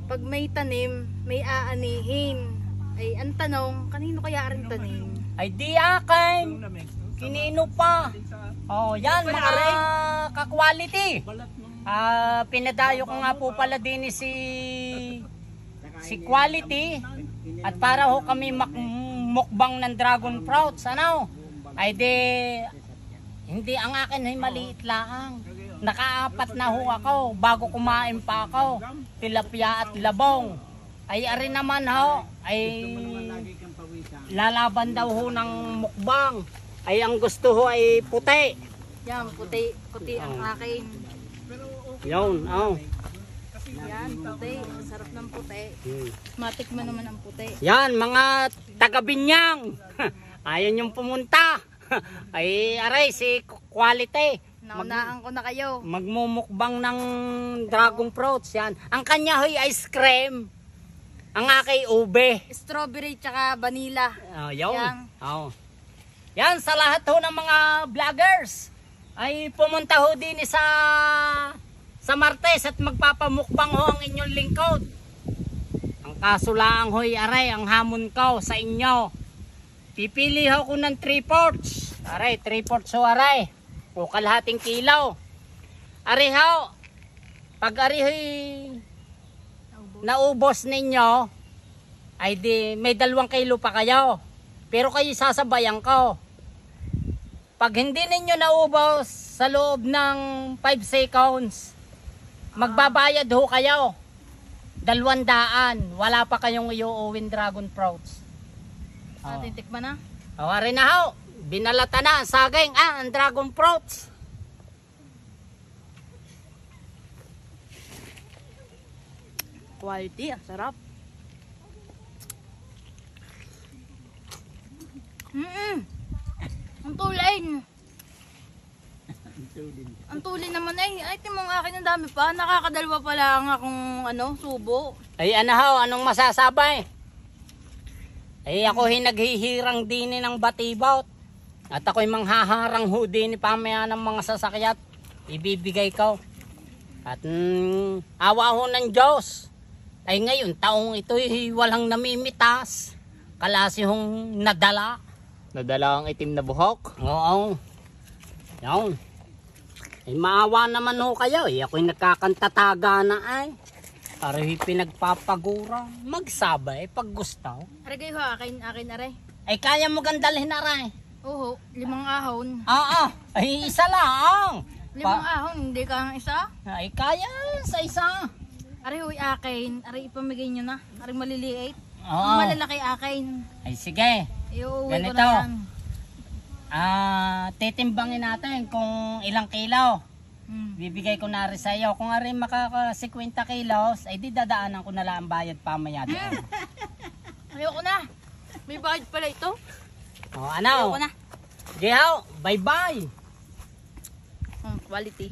pag may tanim, may aanihin. Ay, ang tanong, kanino kaya rin tanim? Ay di akin. Kinino pa. Oh, yan mga ka-quality. Pinadayo ko nga po pala din si Quality. At para ho kami mukbang ng dragon fruits. Ano? Ay di, hindi ang akin ay maliit lang. Nakaapat na ho ako bago kumain pa ako. Tilapia at labong. Ay ari naman ho, ay lalaban daw ho ng mukbang. Ay ang gusto ho ay puti. Yan, puti ang akin. Yun, Yan, puti. Sarap ng puti. Matikman naman ang puti. Yan, mga taga-Binyang. Ayun yung pumunta. Ay aray, si Quality. Naunaan ko na kayo. Magmumukbang ng dragon fruits. Yan. Ang kanya ho'y ice cream. Ang aking ube. Strawberry tsaka vanilla. Yun. Yan. Yan, sa lahat ho ng mga vloggers. Ay pumunta ho din sa Martes at magpapamukbang ho ang inyong lingkod. Ang kasulaang ho'y aray, ang hamon ko sa inyo. Pipili ho ko ng 3/4. Aray, 3/4 ho aray. O kalahating kilo. Ari ho, pag ari ho'y naubos ninyo, ay di may 2 kilo pa kayo. Pero kayo sasabayan ko. Pag hindi ninyo naubos sa loob ng 5 seconds, magbabayad ho kayo. 200. Wala pa kayong iuuwin dragon fruits. Titikman na. Ari na ho. Binalata na ang saging, ang dragon fruits. Quality, ang sarap. Ang tulin. Ang tulin naman ay timong akin ang dami pa. Nakakadalwa pa lang akong subo. Ay anong masasabi? Ay ako naghihirang din ng batibot. At ako'y manghaharang ho din pamaya ng mga sasakyat. Ibibigay ko. At awa ho ng Diyos. Ay ngayon, taong ito'y walang namimitas. Kalasi hong nadala. Nadala ang itim na buhok. Oo. Yan. Ay maawa naman ho kayo. Ako'y nagkakantataga na ay. Aray pinagpapagura. Magsabay pag gusto. Aray kayo ha, akin aray. Ay kaya mo gandalhin aray. Oo, 5 ahon. Ay isa lang. 5 ahon, hindi ka ang isa? Ay kaya sa isa. Aray huy akin, aray ipamigay nyo na. Aray maliliit. Oo. Ang malalaki akin. Ay sige. Iuwi ko Ganito. na yan. Titimbangin natin kung ilang kilo. Bibigay ko na rin sa iyo. Kung rin makaka 50 kilos, ay di dadaanan ko na lang ang bayad pamaya doon. Ayoko na. May bayad pala ito. Ano? Ayoko na. Gihaw, bye-bye. Quality.